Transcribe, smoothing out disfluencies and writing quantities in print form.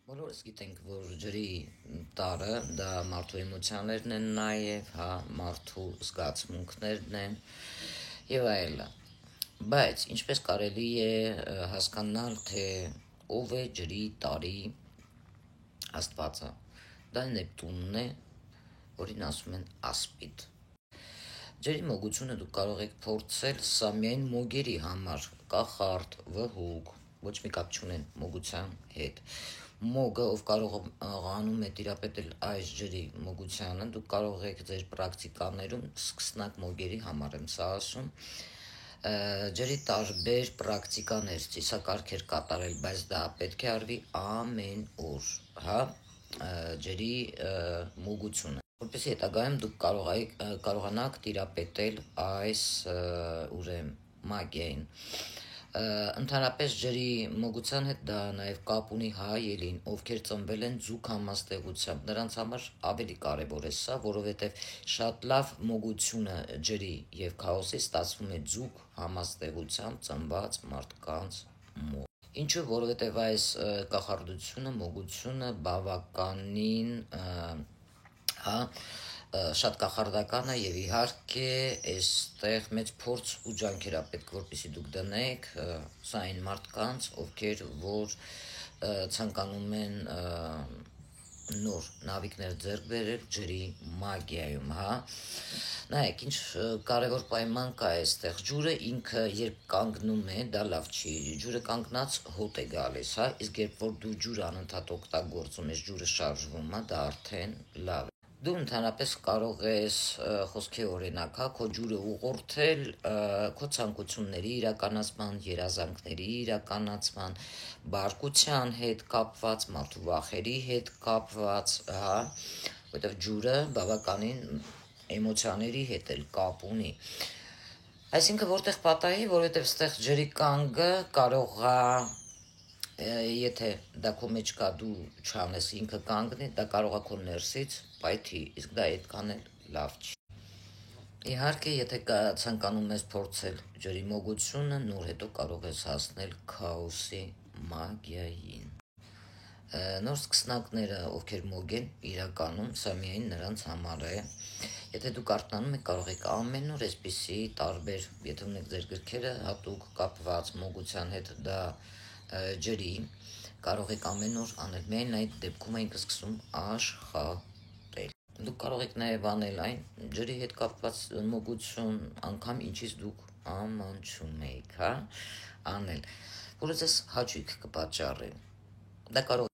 Բոլորս գիտենք, որ ջրի տարը դա մարդու էմոցիաներն են նաև, հա, մարդու զգացմունքներն են եւ այլն։ Բայց ինչպես կարելի է հասկանալ, թե ով է ջրի տարի աստվածը։ Դա Նեպտունն է, որին ասում են ասպիդ։ Ջրի մոգությունը դուք կարող եք փորձել, սա միայն մոգերի համար, կախարդ, վհուկ, ոչ մի կապ չունեն մոգության հետ։ Մոգը, ով կարողանում է տիրապետել այս ջրի մոգությանը, դուք կարող եք ձեր պրակտիկաներում սկսնակ մոգերի համար եմ սա ասում, ջրի տարբեր պրակտիկաներ, ծիսակարգեր կատարել, բայց դա պետք է արվի ամեն օր, հա, ջրի մոգությունը, որպեսզի հետագայում դուք կարողանաք տիրապետել այս մագիային։ Ընդհանրապես ջրի մոգության հետ դա նաև կապ ունի հայերին, ովքեր ծնվել են ձուկ համաստեղությամբ, նրանց համար ավելի կարևոր է սա, որովհետև շատ լավ մոգությունը ջրի եւ քաոսի ստացվում է ձուկ համաստեղությամբ ծնված մարդկանց մոտ։ Ինչու՞, որովհետև այս կախարդությունը, մոգությունը բավականին շատ կախարդական է եւ իհարկե այստեղ մեծ փորձ ու ջանքեր է պետք, որպեսզի դուք դնեք սա այն մարդկանց, ովքեր որ ցանկանում են նոր նավիկներ ձեռք բերել ջրի մագիայում, հա։ Նայեք, ինչ կարևոր պայման կա այստեղ։ Ջուրը ինքը երբ կանգնում է, դա լավ չի։ Ջուրը կանգնած հոտ է գալիս, հա, իսկ երբ որ դու ջուրը անընդհատ օգտագործում ես, ջուրը շարժվում է, դա արդեն լավ է։ Դու ընդհանրապես կարող ես խոսքի օրինակ, հա, քո ջուրը ուղղորդել քո ցանկությունների իրականացման, երազանքների իրականացման, բարկության հետ կապված, մարդու վախերի հետ կապված, հա, որովհետև ջուրը բավականին էմոցիաների հետ էլ կապ ունի։ Այսինքն որտեղ պատահի, որովհետև ստեղ ջրի կանգը կարող է, եթե դա քո մեջ կա, դու չանես, ինքը կանգնի, դա կարող է քո ներսից պայթի, իսկ դա այդքան էլ լավ չի։ Իհարկե, եթե ցանկանում ես փորձել ջրի մոգությունը, նոր հետո կարող ես հասնել քաոսի մագիային։ Նոր սկսնակները, ովքեր մոգ են, իրականում սա միայն նրանց համար է։ Եթե դուք արթնանում եք, կարող եք ամեն օր այսպիսի տարբեր, եթե ունեք ձեր գրքերը հատուկ կապված մոգության հետ, դա ջրի, կարող եք ամեն օր անել, միայն այդ դեպքում այնք սկսում աշխատել։ Դուք կարող եք նաև անել այն ջրի հետ կապված մոգություն, անգամ ինչից դուք ամանչում եք, հա, անել, որը ձեզ հաճույք կպատճառի։ Դա կարող